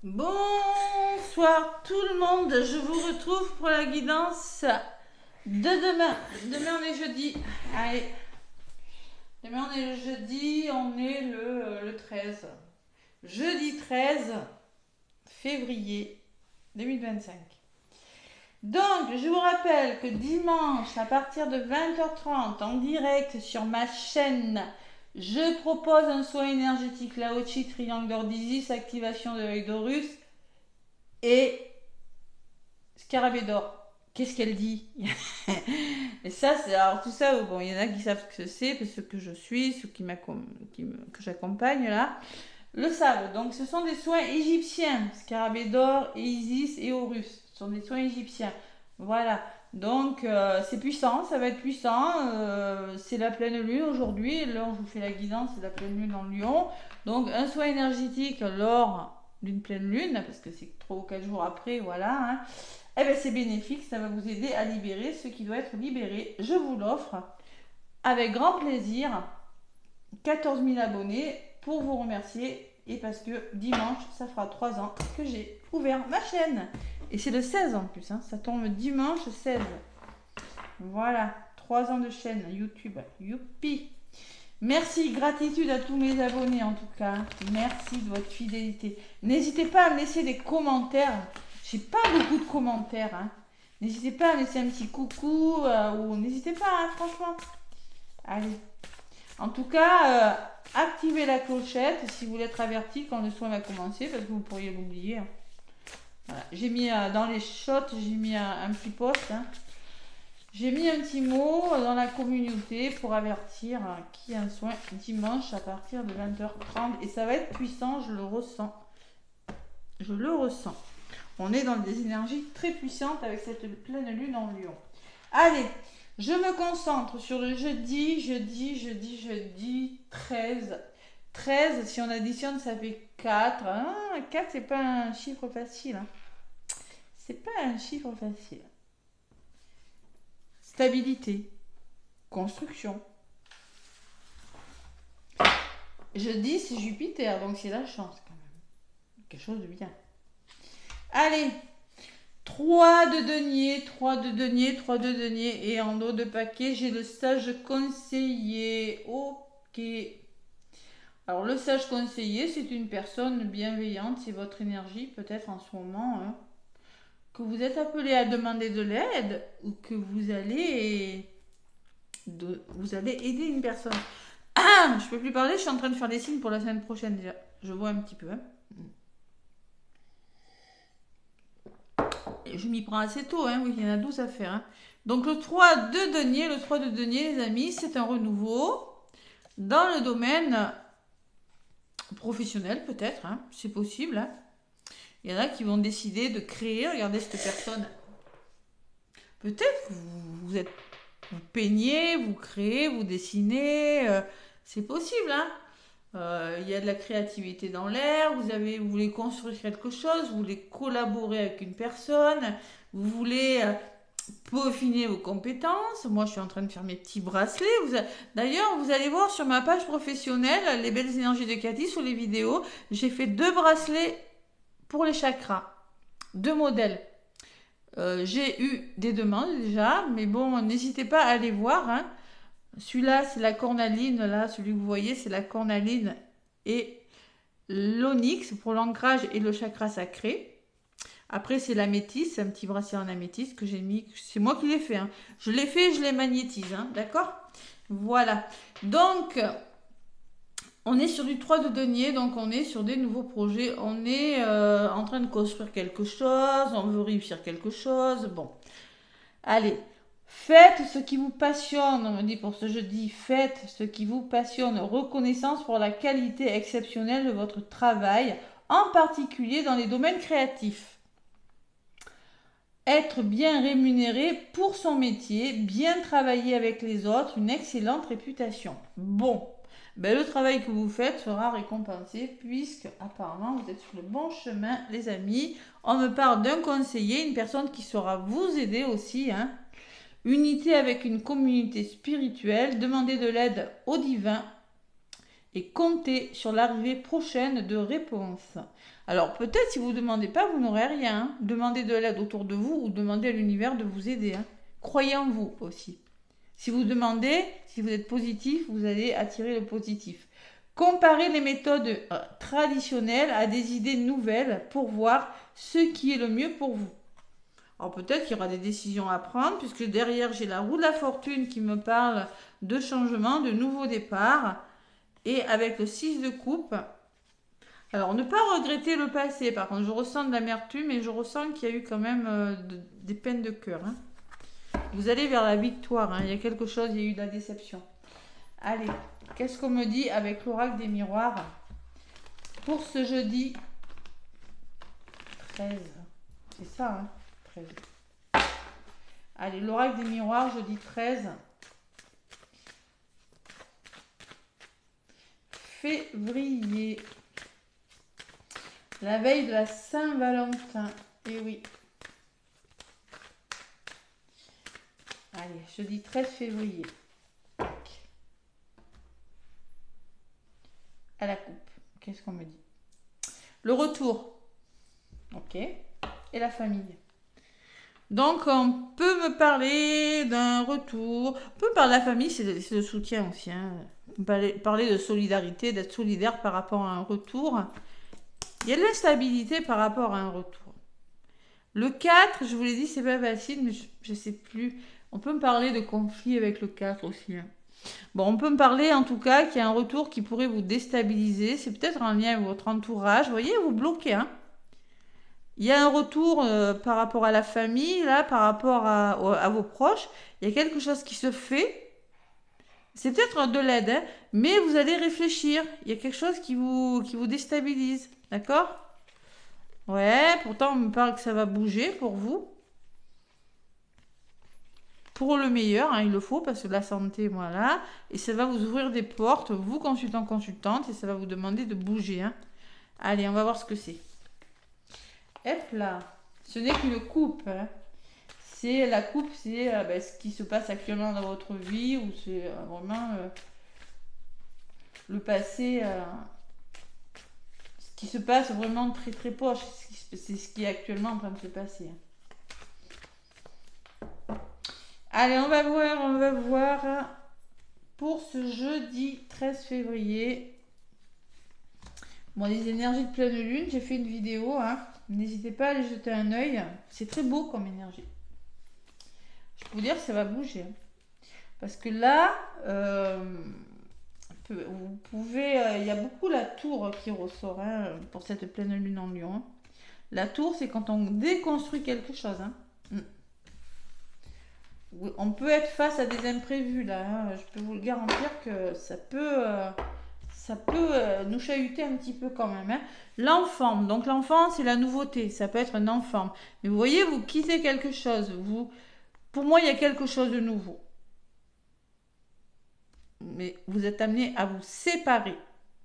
Bonsoir tout le monde, je vous retrouve pour la guidance de demain. Demain on est jeudi. Allez, demain on est le jeudi, on est le 13. Jeudi 13 février 2025. Donc, je vous rappelle que dimanche, à partir de 20h30, en direct sur ma chaîne, je propose un soin énergétique Lao-Chi, triangle d'or d'Isis, activation de l'œil d'Horus et scarabée d'or. Qu'est-ce qu'elle dit? Et ça, c'est alors tout ça. Bon, il y en a qui savent ce que c'est, ceux que je suis, ceux que j'accompagne là, le savent. Donc, ce sont des soins égyptiens, scarabée d'or, Isis et Horus. Ce sont des soins égyptiens. Voilà. Donc, c'est puissant, ça va être puissant. C'est la pleine lune aujourd'hui. Là, je vous fais la guidance, c'est la pleine lune en Lion. Donc, un soin énergétique lors d'une pleine lune, parce que c'est 3 ou 4 jours après, voilà. Hein. Eh bien, c'est bénéfique, ça va vous aider à libérer ce qui doit être libéré. Je vous l'offre avec grand plaisir. 14 000 abonnés pour vous remercier et parce que dimanche, ça fera 3 ans que j'ai ouvert ma chaîne. Et c'est le 16 en plus, hein, ça tombe dimanche 16. Voilà, 3 ans de chaîne YouTube. Youpi! Merci, gratitude à tous mes abonnés en tout cas. Merci de votre fidélité. N'hésitez pas à me laisser des commentaires. J'ai pas beaucoup de commentaires. Hein. N'hésitez pas à me laisser un petit coucou ou n'hésitez pas, hein, franchement. Allez. En tout cas, activez la clochette si vous voulez être averti quand le soin va commencer parce que vous pourriez l'oublier. Hein. Voilà. J'ai mis dans les shots, j'ai mis un petit post. Hein. J'ai mis un petit mot dans la communauté pour avertir qu'il y a un soin dimanche à partir de 20h30 et ça va être puissant, je le ressens. Je le ressens. On est dans des énergies très puissantes avec cette pleine lune en Lion. Allez, je me concentre sur le jeudi 13. 13, si on additionne, ça fait 4. Ah, 4, c'est pas un chiffre facile. Hein. C'est pas un chiffre facile. Stabilité, construction. Jeudi, c'est Jupiter, donc c'est la chance quand même. Quelque chose de bien. Allez, 3 de denier, 3 de denier, 3 de denier. Et en dos de paquet, j'ai le sage conseiller. Ok. Alors, le sage conseiller, c'est une personne bienveillante. C'est votre énergie, peut-être en ce moment. Hein, que vous êtes appelé à demander de l'aide ou que vous allez aider une personne. Ah, je peux plus parler, je suis en train de faire des signes pour la semaine prochaine déjà. Je vois un petit peu. Hein. Je m'y prends assez tôt, hein, oui, il y en a 12 à faire. Hein. Donc le 3 de denier, les amis, c'est un renouveau dans le domaine professionnel peut-être, hein, c'est possible. Hein. Il y en a qui vont décider de créer, regardez cette personne. Peut-être que vous peignez, vous créez, vous dessinez, c'est possible. Hein. Il y a de la créativité dans l'air, vous voulez construire quelque chose, vous voulez collaborer avec une personne, vous voulez peaufiner vos compétences. Moi, je suis en train de faire mes petits bracelets. D'ailleurs, vous allez voir sur ma page professionnelle, les belles énergies de Cathy, sur les vidéos, j'ai fait 2 bracelets pour les chakras, 2 modèles. J'ai eu des demandes déjà, mais bon, n'hésitez pas à aller voir. Hein. Celui-là, c'est la cornaline. Là, celui que vous voyez, c'est la cornaline et l'onyx pour l'ancrage et le chakra sacré. Après, c'est l'améthyste, c'est un petit bracelet en améthyste que j'ai mis. C'est moi qui l'ai fait. Hein. Je l'ai fait, je l'ai magnétise. Hein, d'accord? Voilà. Donc, on est sur du 3 de denier, donc on est sur des nouveaux projets. On est en train de construire quelque chose, on veut réussir quelque chose. Bon, allez, faites ce qui vous passionne, on me dit pour ce jeudi, faites ce qui vous passionne. Reconnaissance pour la qualité exceptionnelle de votre travail, en particulier dans les domaines créatifs. Être bien rémunéré pour son métier, bien travailler avec les autres, une excellente réputation. Bon, ben, le travail que vous faites sera récompensé puisque apparemment vous êtes sur le bon chemin, les amis. On me parle d'un conseiller, une personne qui saura vous aider aussi. Hein. Unité avec une communauté spirituelle, demandez de l'aide au divin et comptez sur l'arrivée prochaine de réponses. Alors peut-être si vous ne demandez pas, vous n'aurez rien. Hein. Demandez de l'aide autour de vous ou demandez à l'univers de vous aider. Hein. Croyez en vous aussi. Si vous demandez, si vous êtes positif, vous allez attirer le positif. Comparez les méthodes traditionnelles à des idées nouvelles pour voir ce qui est le mieux pour vous. Alors peut-être qu'il y aura des décisions à prendre, puisque derrière j'ai la roue de la fortune qui me parle de changement, de nouveau départ. Et avec le 6 de coupe, alors ne pas regretter le passé. Par contre, je ressens de l'amertume et je ressens qu'il y a eu quand même des peines de cœur. Hein. Vous allez vers la victoire. Hein. Il y a quelque chose, il y a eu de la déception. Allez, qu'est-ce qu'on me dit avec l'oracle des miroirs pour ce jeudi 13. C'est ça, hein, 13. Allez, l'oracle des miroirs, jeudi 13. Février. La veille de la Saint-Valentin. Eh oui. Allez, jeudi 13 février. À la coupe. Qu'est-ce qu'on me dit? Le retour. Ok. Et la famille. Donc, on peut me parler d'un retour. On peut parler de la famille, c'est le soutien aussi. Hein. On peut parler de solidarité, d'être solidaire par rapport à un retour. Il y a de l'instabilité par rapport à un retour. Le 4, je vous l'ai dit, c'est pas facile, mais je ne sais plus. On peut me parler de conflit avec le 4 aussi. Hein. Bon, on peut me parler en tout cas qu'il y a un retour qui pourrait vous déstabiliser. C'est peut-être en lien avec votre entourage. Vous voyez, vous bloquez. Hein. Il y a un retour par rapport à la famille, là, par rapport à vos proches. Il y a quelque chose qui se fait. C'est peut-être de l'aide, hein, mais vous allez réfléchir. Il y a quelque chose qui vous déstabilise. D'accord? Ouais, pourtant on me parle que ça va bouger pour vous. Pour le meilleur, hein, il le faut, parce que la santé, voilà. Et ça va vous ouvrir des portes, vous, consultant, consultante, et ça va vous demander de bouger. Hein. Allez, on va voir ce que c'est. Hop là. Ce n'est qu'une coupe. Hein. C'est la coupe, c'est ce qui se passe actuellement dans votre vie, ou c'est vraiment le passé, ce qui se passe vraiment très très proche. C'est ce qui est actuellement en train de se passer. Allez, on va voir pour ce jeudi 13 février. Bon, les énergies de pleine lune, j'ai fait une vidéo. Hein. N'hésitez pas à aller jeter un œil. C'est très beau comme énergie. Je peux vous dire que ça va bouger. Parce que là, vous pouvez... Il y a beaucoup la tour qui ressort hein, pour cette pleine lune en Lion. La tour, c'est quand on déconstruit quelque chose. Hein. On peut être face à des imprévus là. Hein. Je peux vous le garantir que ça peut nous chahuter un petit peu quand même. Hein. L'enfant, donc l'enfant c'est la nouveauté. Ça peut être un enfant. Mais vous voyez, vous quittez quelque chose. Pour moi, il y a quelque chose de nouveau. Mais vous êtes amené à vous séparer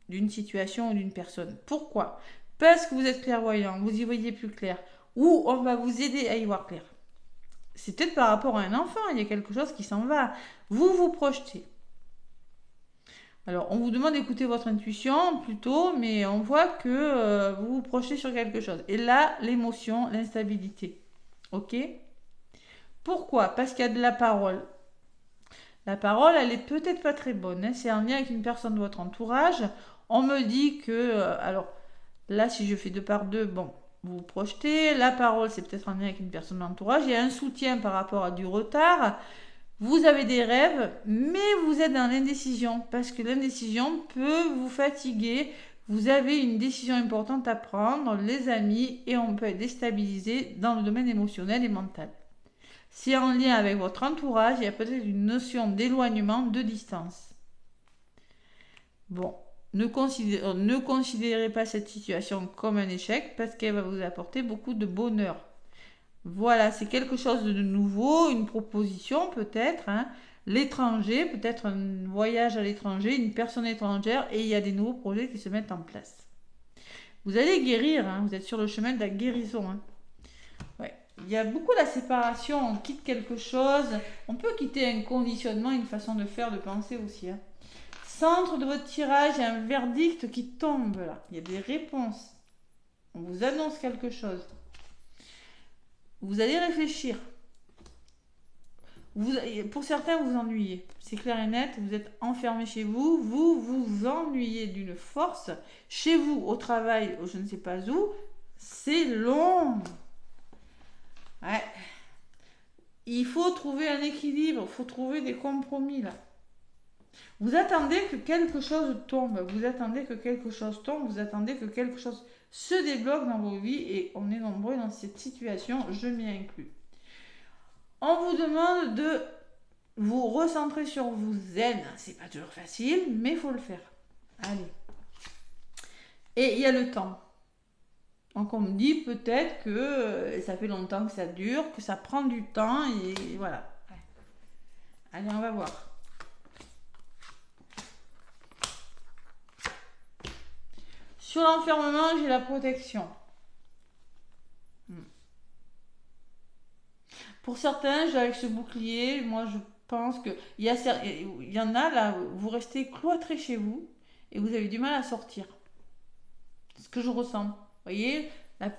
d'une situation ou d'une personne. Pourquoi? Parce que vous êtes clairvoyant, vous y voyez plus clair. Ou on va vous aider à y voir clair. C'est peut-être par rapport à un enfant, il y a quelque chose qui s'en va. Vous vous projetez. Alors, on vous demande d'écouter votre intuition plutôt, mais on voit que vous vous projetez sur quelque chose. Et là, l'émotion, l'instabilité. Ok? Pourquoi? Parce qu'il y a de la parole. La parole, elle est peut-être pas très bonne. Hein. C'est en lien avec une personne de votre entourage. On me dit que... alors, là, si je fais 2 par 2, bon, vous vous projetez. La parole, c'est peut-être en lien avec une personne de l'entourage. Il y a un soutien par rapport à du retard. Vous avez des rêves, mais vous êtes dans l'indécision. Parce que l'indécision peut vous fatiguer. Vous avez une décision importante à prendre, les amis, et on peut être déstabilisé dans le domaine émotionnel et mental. C'est en lien avec votre entourage, il y a peut-être une notion d'éloignement, de distance. Bon, ne considérez pas cette situation comme un échec parce qu'elle va vous apporter beaucoup de bonheur. Voilà, c'est quelque chose de nouveau, une proposition peut-être, hein. L'étranger, peut-être un voyage à l'étranger, une personne étrangère, et il y a des nouveaux projets qui se mettent en place. Vous allez guérir, hein, vous êtes sur le chemin de la guérison. Hein. Ouais. Il y a beaucoup la séparation, on quitte quelque chose, on peut quitter un conditionnement, une façon de faire, de penser aussi. Hein. centre de votre tirage, il y a un verdict qui tombe là. Il y a des réponses. On vous annonce quelque chose. Vous allez réfléchir. Pour certains, vous ennuyez. C'est clair et net, vous êtes enfermé chez vous. Vous vous ennuyez d'une force. Chez vous, au travail, je ne sais pas où. C'est long. Ouais. Il faut trouver un équilibre. Il faut trouver des compromis là. Vous attendez que quelque chose tombe. Vous attendez que quelque chose tombe. Vous attendez que quelque chose se débloque dans vos vies. Et on est nombreux dans cette situation. Je m'y inclus. On vous demande de vous recentrer sur vous zen. C'est pas toujours facile, mais il faut le faire. Allez. Et il y a le temps. Donc on me dit peut-être que ça fait longtemps que ça dure, que ça prend du temps et voilà. Allez, on va voir. Sur l'enfermement, j'ai la protection. Pour certains, avec ce bouclier, moi je pense que il y en a là, vous restez cloîtré chez vous et vous avez du mal à sortir. C'est ce que je ressens. Vous voyez,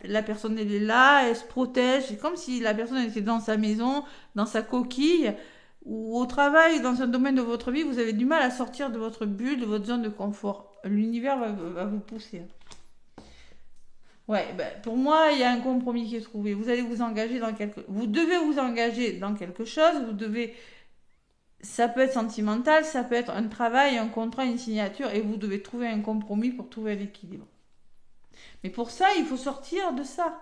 la personne elle est là, elle se protège. C'est comme si la personne était dans sa maison, dans sa coquille, ou au travail, dans un domaine de votre vie, vous avez du mal à sortir de votre bulle, de votre zone de confort. L'univers va vous pousser. Ouais, ben, pour moi, il y a un compromis qui est trouvé. Vous allez vous engager vous devez vous engager dans quelque chose. Ça peut être sentimental, ça peut être un travail, un contrat, une signature, et vous devez trouver un compromis pour trouver l'équilibre. Mais pour ça, il faut sortir de ça.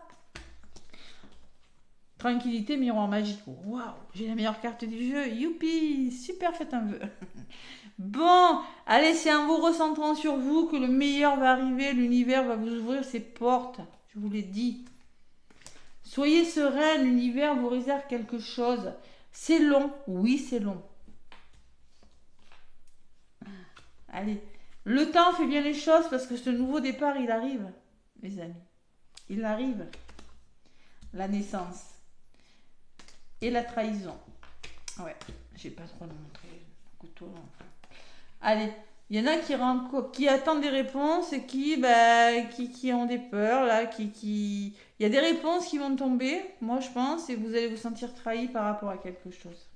Tranquillité, miroir magique. Waouh, j'ai la meilleure carte du jeu. Youpi, super, faites un vœu. Bon, allez, c'est en vous recentrant sur vous que le meilleur va arriver. L'univers va vous ouvrir ses portes. Je vous l'ai dit. Soyez serein, l'univers vous réserve quelque chose. C'est long. Oui, c'est long. Allez, le temps fait bien les choses parce que ce nouveau départ, il arrive, les amis. Il arrive. La naissance. Et la trahison. Ouais, j'ai pas trop le montrer. Le couteau, enfin. Allez, il y en a qui attendent des réponses et qui ont des peurs, là, il y a des réponses qui vont tomber, moi je pense, et vous allez vous sentir trahi par rapport à quelque chose.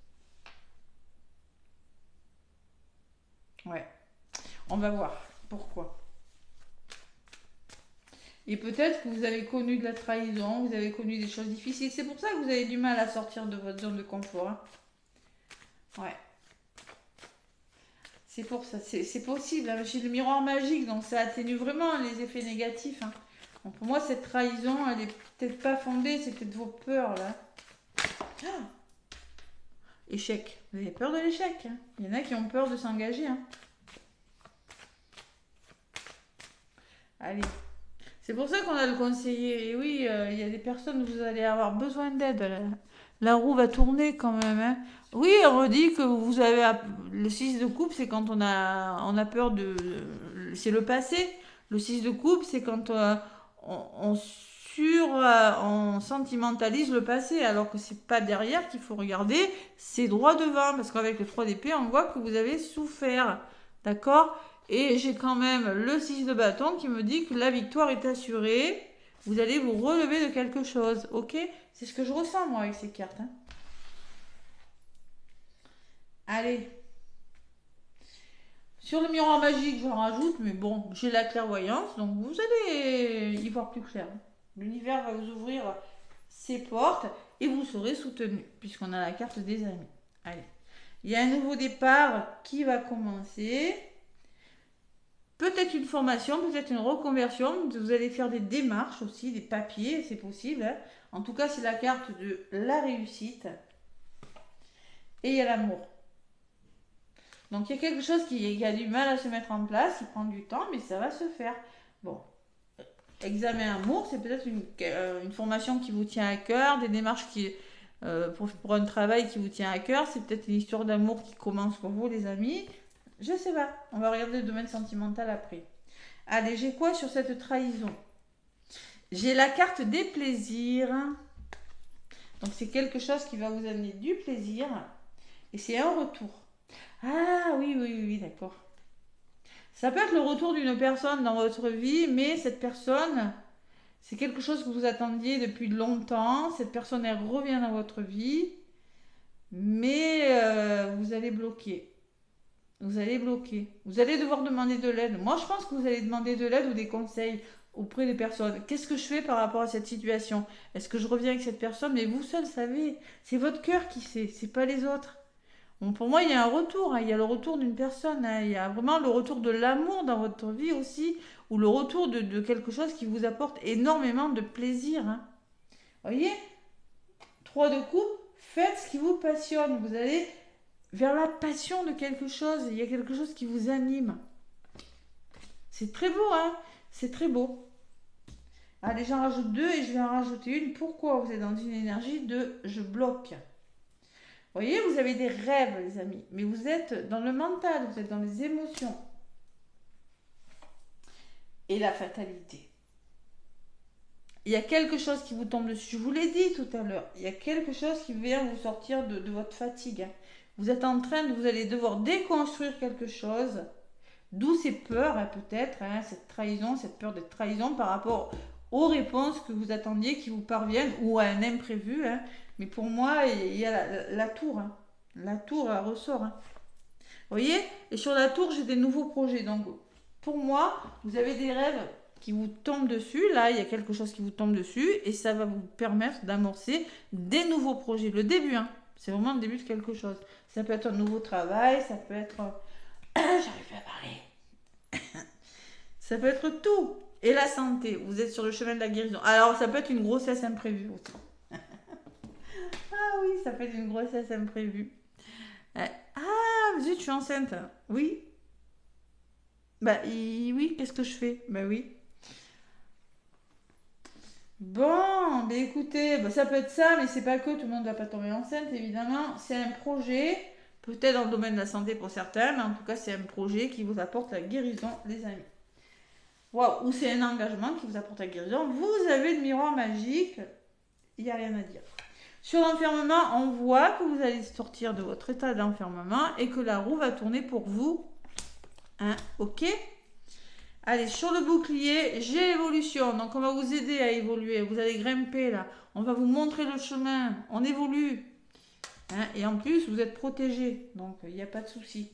Ouais, on va voir pourquoi. Et peut-être que vous avez connu de la trahison, vous avez connu des choses difficiles. C'est pour ça que vous avez du mal à sortir de votre zone de confort. Hein. Ouais. C'est pour ça, c'est possible. Hein. J'ai le miroir magique, donc ça atténue vraiment les effets négatifs. Hein. Donc pour moi, cette trahison, elle est peut-être pas fondée, c'est peut-être vos peurs là. Ah, échec. Vous avez peur de l'échec. Hein. Il y en a qui ont peur de s'engager. Hein. Allez. C'est pour ça qu'on a le conseiller. Et oui, il y a des personnes où vous allez avoir besoin d'aide. La roue va tourner quand même. Hein. Oui, on me dit que vous avez le 6 de coupe, c'est quand on a peur de. C'est le passé. Le 6 de coupe, c'est quand on sentimentalise le passé, alors que c'est pas derrière qu'il faut regarder, c'est droit devant. Parce qu'avec le 3 d'épée, on voit que vous avez souffert. D'accord ? Et j'ai quand même le 6 de bâton qui me dit que la victoire est assurée. Vous allez vous relever de quelque chose. Ok ? C'est ce que je ressens moi avec ces cartes. Hein. Allez. Sur le miroir magique, je rajoute, mais bon, j'ai la clairvoyance, donc vous allez y voir plus clair. L'univers va vous ouvrir ses portes et vous serez soutenu, puisqu'on a la carte des amis. Allez. Il y a un nouveau départ qui va commencer. Peut-être une formation, peut-être une reconversion. Vous allez faire des démarches aussi, des papiers, c'est possible. Hein. En tout cas, c'est la carte de la réussite. Et il y a l'amour. Donc, il y a quelque chose qui a du mal à se mettre en place, qui prend du temps, mais ça va se faire. Bon, examen amour, c'est peut-être une formation qui vous tient à cœur, des démarches pour un travail qui vous tient à cœur. C'est peut-être une histoire d'amour qui commence pour vous, les amis. Je sais pas. On va regarder le domaine sentimental après. Allez, j'ai quoi sur cette trahison? J'ai la carte des plaisirs. Donc, c'est quelque chose qui va vous amener du plaisir. Et c'est un retour. Ah, oui, d'accord. Ça peut être le retour d'une personne dans votre vie, mais cette personne, c'est quelque chose que vous attendiez depuis longtemps. Cette personne, elle revient dans votre vie, mais vous allez bloquer. Vous allez bloquer. Vous allez devoir demander de l'aide. Moi, je pense que vous allez demander de l'aide ou des conseils auprès des personnes. Qu'est-ce que je fais par rapport à cette situation? Est-ce que je reviens avec cette personne? Mais vous seul savez. C'est votre cœur qui sait, c'est pas les autres. Bon, pour moi, il y a un retour, hein. Il y a le retour d'une personne, hein. Il y a vraiment le retour de l'amour dans votre vie aussi, ou le retour de quelque chose qui vous apporte énormément de plaisir, hein. Voyez, 3 de coupe, faites ce qui vous passionne. Vous allez vers la passion de quelque chose. Il y a quelque chose qui vous anime. C'est très beau, hein? C'est très beau. Allez, j'en rajoute 2 et je vais en rajouter une. Pourquoi vous êtes dans une énergie de je bloque? Vous voyez, vous avez des rêves, les amis, mais vous êtes dans le mental, vous êtes dans les émotions. Et la fatalité. Il y a quelque chose qui vous tombe dessus. Je vous l'ai dit tout à l'heure. Il y a quelque chose qui vient vous sortir de votre fatigue, hein. Vous êtes en train de, vous allez devoir déconstruire quelque chose. D'où ces peurs, hein, peut-être, hein, cette trahison, cette peur d'être trahison par rapport aux réponses que vous attendiez qui vous parviennent ou à un imprévu, hein. Mais pour moi, il y a la tour, hein. La tour, elle ressort, hein. Vous voyez? Et sur la tour, j'ai des nouveaux projets. Donc, pour moi, vous avez des rêves qui vous tombent dessus. Là, il y a quelque chose qui vous tombe dessus et ça va vous permettre d'amorcer des nouveaux projets. Le début, hein. C'est vraiment le début de quelque chose. Ça peut être un nouveau travail, ça peut être... J'arrive pas à parler. Ça peut être tout. Et la santé, vous êtes sur le chemin de la guérison. Alors, ça peut être une grossesse imprévue aussi. Ah oui, ça peut être une grossesse imprévue. Ah, zut, je suis enceinte. Oui. Bah, oui, qu'est-ce que je fais? Bah oui. Bon, bah écoutez, bah, ça peut être ça, mais c'est pas que tout le monde ne va pas tomber enceinte, évidemment. C'est un projet, peut-être dans le domaine de la santé pour certains, mais en tout cas, c'est un projet qui vous apporte la guérison, les amis. Wow. Ou c'est un engagement qui vous apporte la guérison. Vous avez le miroir magique, il n'y a rien à dire. Sur l'enfermement, on voit que vous allez sortir de votre état d'enfermement et que la roue va tourner pour vous. Hein, ok? Allez, sur le bouclier, j'ai l'évolution. Donc, on va vous aider à évoluer. Vous allez grimper là. On va vous montrer le chemin. On évolue. Hein, et en plus, vous êtes protégé. Donc, il n'y a pas de souci.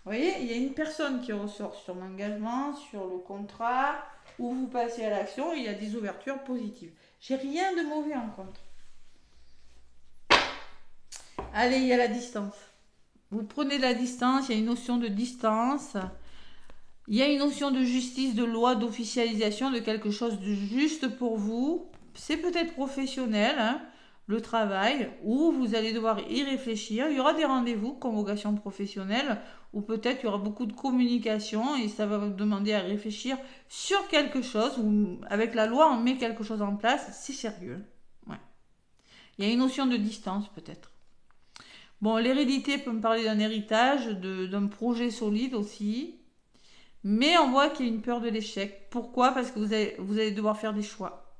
Vous voyez, il y a une personne qui ressort sur l'engagement, sur le contrat, où vous passez à l'action. Il y a des ouvertures positives. J'ai rien de mauvais en contre. Allez, il y a la distance. Vous prenez la distance, il y a une notion de distance. Il y a une notion de justice, de loi, d'officialisation de quelque chose de juste pour vous. C'est peut-être professionnel, hein, le travail, où vous allez devoir y réfléchir. Il y aura des rendez-vous, convocation professionnelle, ou peut-être il y aura beaucoup de communication et ça va vous demander à réfléchir sur quelque chose, ou avec la loi on met quelque chose en place, c'est sérieux. Ouais. Il y a une notion de distance peut-être. Bon, l'hérédité peut me parler d'un héritage, d'un projet solide aussi. Mais on voit qu'il y a une peur de l'échec. Pourquoi? Parce que vous allez devoir faire des choix.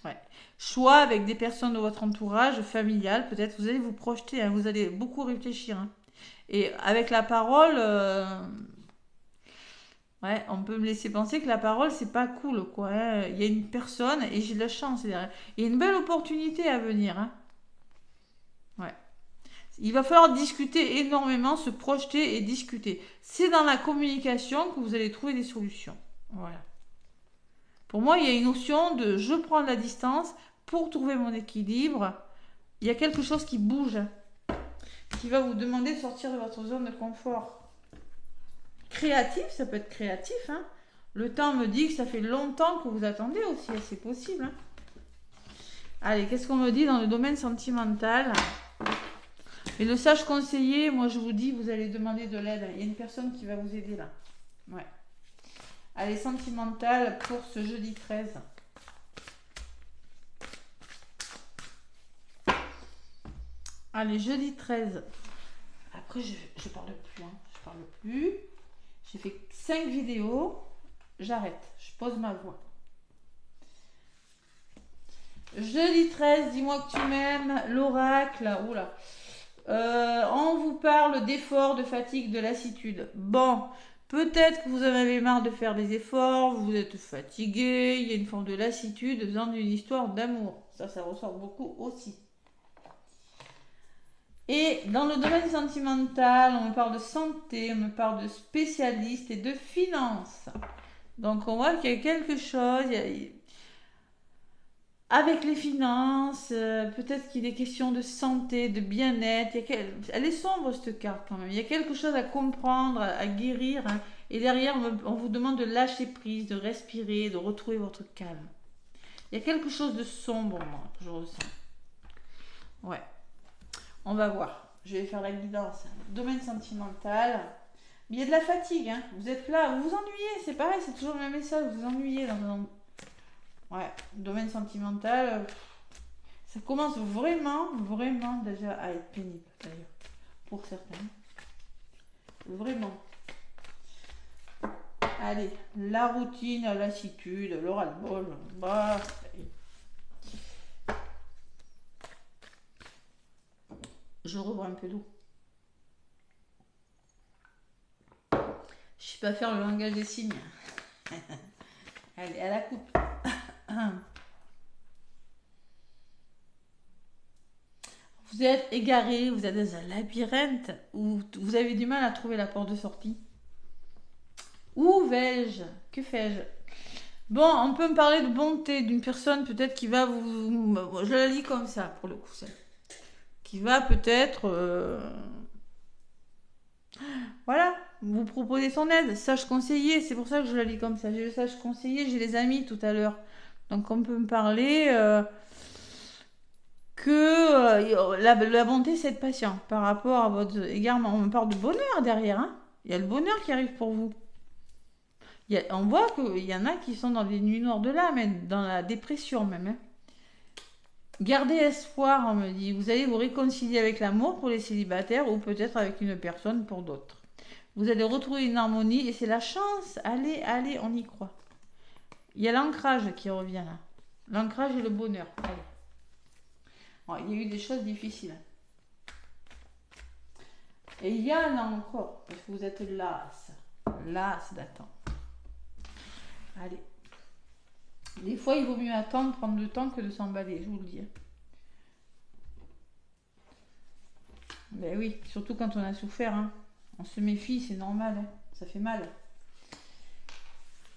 Ouais. Choix avec des personnes de votre entourage familial. Peut-être vous allez vous projeter, hein, vous allez beaucoup réfléchir. Hein. Et avec la parole, ouais, on peut me laisser penser que la parole, c'est pas cool, quoi. Hein. Il y a une personne, et j'ai de la chance, il y a une belle opportunité à venir. Hein. Ouais. Il va falloir discuter énormément, se projeter et discuter. C'est dans la communication que vous allez trouver des solutions. Voilà. Pour moi, il y a une notion de je prends de la distance pour trouver mon équilibre. Il y a quelque chose qui bouge, qui va vous demander de sortir de votre zone de confort. Créatif, ça peut être créatif. Hein. Le temps me dit que ça fait longtemps que vous attendez aussi, c'est possible. Hein. Allez, qu'est-ce qu'on me dit dans le domaine sentimental ? Et le sage conseiller, moi je vous dis, vous allez demander de l'aide. Il y a une personne qui va vous aider là. Ouais. Allez, sentimental pour ce jeudi 13. Allez, jeudi 13. Après, je parle plus. Hein. Je parle plus. J'ai fait 5 vidéos. J'arrête. Je pose ma voix. Jeudi 13, dis-moi que tu m'aimes. L'oracle. Oula. On vous parle d'efforts, de fatigue, de lassitude. Bon, peut-être que vous en avez marre de faire des efforts, vous êtes fatigué, il y a une forme de lassitude venant d'une histoire d'amour. Ça ressort beaucoup aussi. Et dans le domaine sentimental, on me parle de santé, on me parle de spécialistes et de finances. Donc on voit qu'il y a quelque chose, avec les finances, peut-être qu'il est question de santé, de bien-être. Elle est sombre cette carte quand même. Il y a quelque chose à comprendre, à guérir. Hein. Et derrière, on vous demande de lâcher prise, de respirer, de retrouver votre calme. Il y a quelque chose de sombre, moi, que je ressens. Ouais. On va voir. Je vais faire la guidance. Domaine sentimental. Mais il y a de la fatigue. Hein. Vous êtes là, vous vous ennuyez. C'est pareil, c'est toujours le même message. Vous vous ennuyez dans un... Ouais, domaine sentimental. Ça commence vraiment, vraiment déjà à être pénible, d'ailleurs. Pour certains. Vraiment. Allez, la routine, la lassitude, le ras-le-bol. Bah, je rebois un peu d'eau. Je sais pas faire le langage des signes. Allez, à la coupe. Vous êtes égaré, vous êtes dans un labyrinthe où vous avez du mal à trouver la porte de sortie. Où vais-je? Que fais-je? Bon, on peut me parler de bonté d'une personne peut-être qui va vous... Je la lis comme ça, pour le coup, celle. Qui va peut-être... Voilà, vous proposer son aide. Sage conseiller, c'est pour ça que je la lis comme ça. J'ai le sage conseiller, j'ai les amis tout à l'heure. Donc on peut me parler que la bonté, c'est être patient par rapport à votre égarement. On me parle de bonheur derrière. Hein. Il y a le bonheur qui arrive pour vous. On voit qu'il y en a qui sont dans des nuits noires de l'âme, dans la dépression même. Hein. Gardez espoir, on me dit. Vous allez vous réconcilier avec l'amour pour les célibataires ou peut-être avec une personne pour d'autres. Vous allez retrouver une harmonie et c'est la chance. Allez, allez, on y croit. Il y a l'ancrage qui revient là. L'ancrage et le bonheur. Allez. Bon, il y a eu des choses difficiles. Et il y a là encore, parce que vous êtes las. Las d'attendre. Allez. Des fois, il vaut mieux attendre, prendre le temps que de s'emballer, je vous le dis. Ben oui, surtout quand on a souffert. Hein. On se méfie, c'est normal. Hein. Ça fait mal.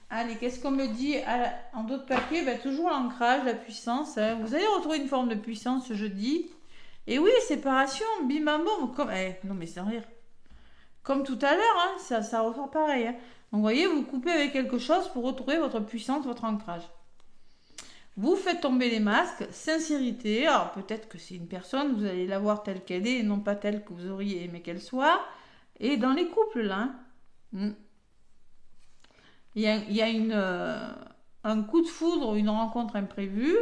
Allez, qu'est-ce qu'on me dit en d'autres papiers? Ben, toujours l'ancrage, la puissance. Hein. Vous allez retrouver une forme de puissance jeudi. Et oui, séparation, bim bam boum. Comme... non mais sans rire. Comme tout à l'heure, hein, ça ressort pareil. Hein. Donc vous voyez, vous coupez avec quelque chose pour retrouver votre puissance, votre ancrage. Vous faites tomber les masques, sincérité. Alors peut-être que c'est une personne, vous allez la voir telle qu'elle est et non pas telle que vous auriez aimé qu'elle soit. Et dans les couples, là, il y a un coup de foudre, une rencontre imprévue.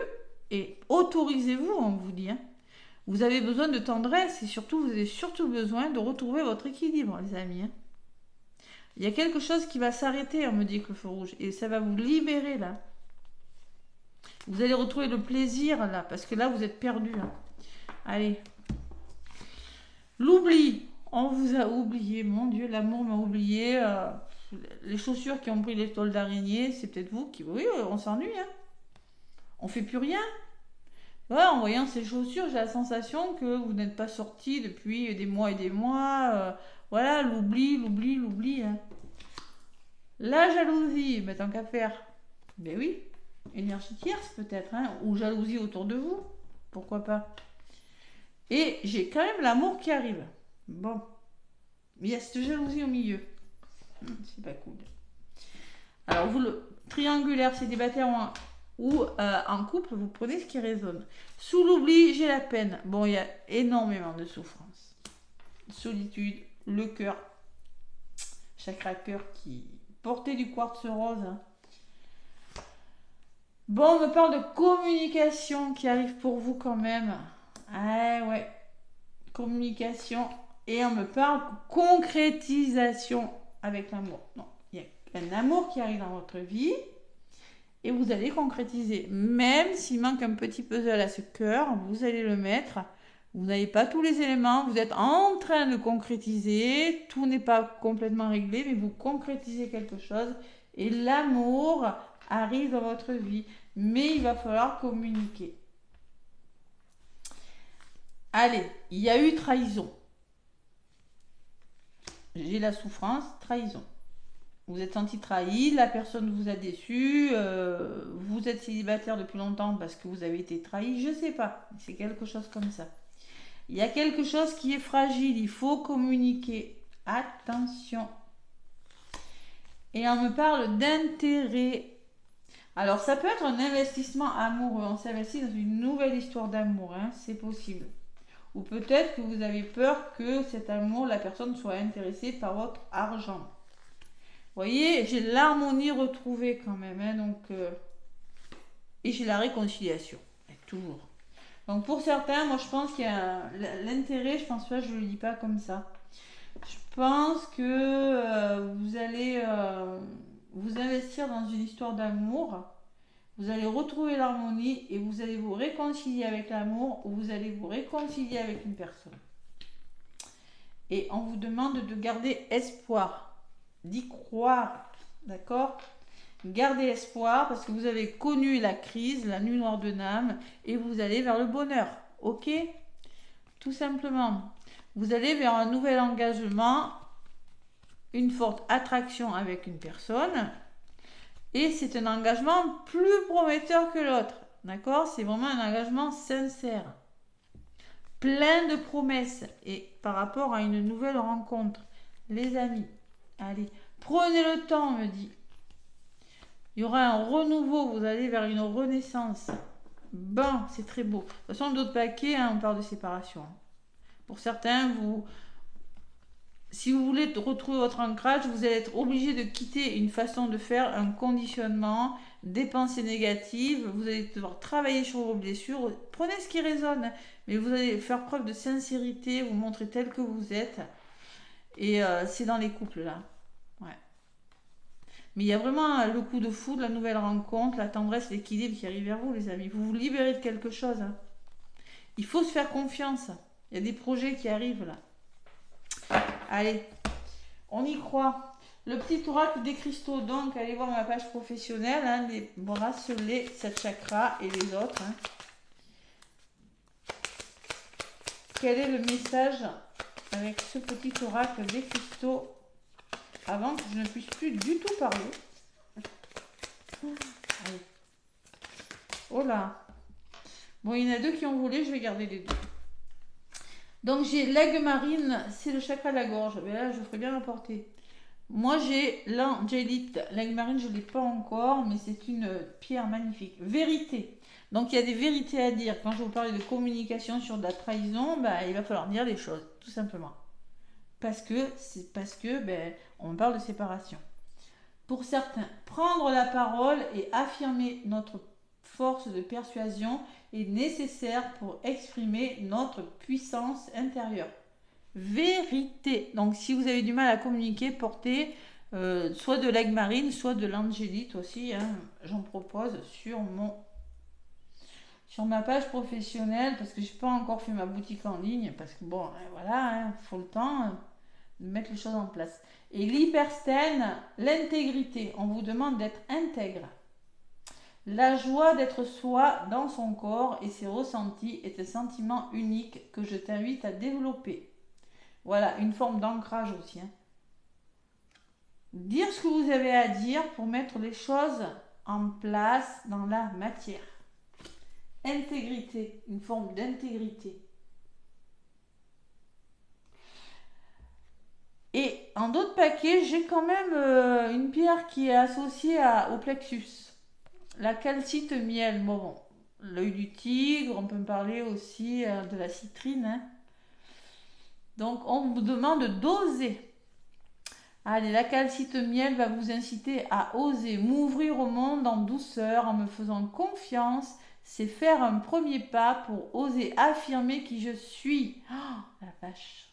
Et autorisez-vous, on vous dit. Hein. Vous avez besoin de tendresse et surtout, vous avez surtout besoin de retrouver votre équilibre, les amis. Hein. Il y a quelque chose qui va s'arrêter, on me dit que le feu rouge. Et ça va vous libérer, là. Vous allez retrouver le plaisir, là, parce que là, vous êtes perdu. Hein. Allez. L'oubli. On vous a oublié. Mon Dieu, l'amour m'a oublié. Les chaussures qui ont pris les toiles d'araignée, c'est peut-être vous qui... Oui, on s'ennuie. Hein. On fait plus rien. Ouais, en voyant ces chaussures, j'ai la sensation que vous n'êtes pas sorti depuis des mois et des mois. Voilà, l'oubli. Hein. La jalousie, mais tant qu'à faire. Ben oui. Énergie tierce peut-être, hein, ou jalousie autour de vous, pourquoi pas. Et j'ai quand même l'amour qui arrive. Bon, il y a cette jalousie au milieu. C'est pas cool. Alors vous, le triangulaire célibataire ou en couple, vous prenez ce qui résonne. Sous l'oubli, j'ai la peine. Bon, il y a énormément de souffrance. Solitude, le cœur, chakra cœur qui portait du quartz rose. Hein. Bon, on me parle de communication qui arrive pour vous quand même. Ah ouais, communication. Et on me parle de concrétisation avec l'amour. Non, il y a un amour qui arrive dans votre vie et vous allez concrétiser. Même s'il manque un petit puzzle à ce cœur, vous allez le mettre Vous n'avez pas tous les éléments, vous êtes en train de concrétiser, tout n'est pas complètement réglé, mais vous concrétisez quelque chose et l'amour arrive dans votre vie. Mais il va falloir communiquer. Allez, il y a eu trahison. J'ai la souffrance, trahison. Vous êtes senti trahi, la personne vous a déçu, vous êtes célibataire depuis longtemps parce que vous avez été trahi, je sais pas, c'est quelque chose comme ça. Il y a quelque chose qui est fragile, il faut communiquer. Attention. Et on me parle d'intérêt. Alors ça peut être un investissement amoureux, on s'investit dans une nouvelle histoire d'amour, hein, c'est possible. Ou peut-être que vous avez peur que cet amour, la personne soit intéressée par votre argent. Vous voyez, j'ai l'harmonie retrouvée quand même, hein, donc, et j'ai la réconciliation, toujours. Donc pour certains, moi je pense qu'il y a l'intérêt, je pense pas, je ne le dis pas comme ça. Je pense que vous allez vous investir dans une histoire d'amour, vous allez retrouver l'harmonie et vous allez vous réconcilier avec l'amour ou vous allez vous réconcilier avec une personne. Et on vous demande de garder espoir, d'y croire, d'accord ? Gardez espoir parce que vous avez connu la crise, la nuit noire de Nam et vous allez vers le bonheur, ok ? Tout simplement. Vous allez vers un nouvel engagement, une forte attraction avec une personne et c'est un engagement plus prometteur que l'autre, d'accord ? C'est vraiment un engagement sincère, plein de promesses et par rapport à une nouvelle rencontre. Les amis, allez, prenez le temps, me dit. Il y aura un renouveau, vous allez vers une renaissance. Bon, c'est très beau. De toute façon, d'autres paquets, hein, on parle de séparation. Pour certains, si vous voulez retrouver votre ancrage, vous allez être obligé de quitter une façon de faire, un conditionnement, des pensées négatives. Vous allez devoir travailler sur vos blessures. Prenez ce qui résonne, mais vous allez faire preuve de sincérité, vous montrer tel que vous êtes. Et c'est dans les couples, là. Ouais. Mais il y a vraiment le coup de foudre, la nouvelle rencontre, la tendresse, l'équilibre qui arrive vers vous, les amis. Vous vous libérez de quelque chose. Hein. Il faut se faire confiance. Il y a des projets qui arrivent là. Allez, on y croit. Le petit oracle des cristaux, donc, allez voir ma page professionnelle, hein, les bracelets, 7 chakras et les autres. Hein. Quel est le message avec ce petit oracle des cristaux avant que je ne puisse plus du tout parler. Allez. Oh là. Bon, il y en a deux qui ont volé, je vais garder les deux. Donc j'ai l'aigle marine, c'est le chakra de la gorge. Mais là, je ferais bien l'apporter. Moi, j'ai l'angélite. L'aigle marine, je ne l'ai pas encore, mais c'est une pierre magnifique. Vérité. Donc il y a des vérités à dire. Quand je vous parlais de communication sur de la trahison, bah, il va falloir dire les choses, tout simplement. Parce que on parle de séparation. Pour certains, prendre la parole et affirmer notre force de persuasion est nécessaire pour exprimer notre puissance intérieure. Vérité. Donc si vous avez du mal à communiquer, portez soit de l'aigle marine, soit de l'angélite aussi. Hein, j'en propose sur ma page professionnelle parce que je n'ai pas encore fait ma boutique en ligne parce que bon, voilà, faut le temps de mettre les choses en place. Et l'hyperstène, l'intégrité. On vous demande d'être intègre. La joie d'être soi dans son corps et ses ressentis est un sentiment unique que je t'invite à développer. Voilà, une forme d'ancrage aussi. Hein. Dire ce que vous avez à dire pour mettre les choses en place dans la matière. Intégrité, une forme d'intégrité. Et en d'autres paquets, j'ai quand même une pierre qui est associée au plexus. La calcite miel. Bon, l'œil du tigre, on peut me parler aussi de la citrine. Hein. Donc, on vous demande d'oser. Allez, la calcite miel va vous inciter à oser m'ouvrir au monde en douceur, en me faisant confiance. C'est faire un premier pas pour oser affirmer qui je suis. Oh, la vache.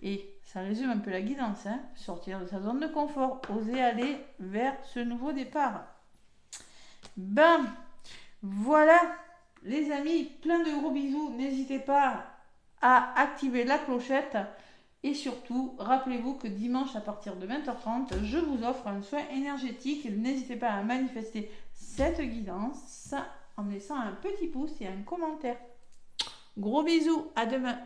Et ça résume un peu la guidance, hein. Sortir de sa zone de confort, oser aller vers ce nouveau départ. Ben, voilà, les amis, plein de gros bisous. N'hésitez pas à activer la clochette. Et surtout, rappelez-vous que dimanche à partir de 20h30, je vous offre un soin énergétique. N'hésitez pas à manifester cette guidance en laissant un petit pouce et un commentaire. Gros bisous, à demain.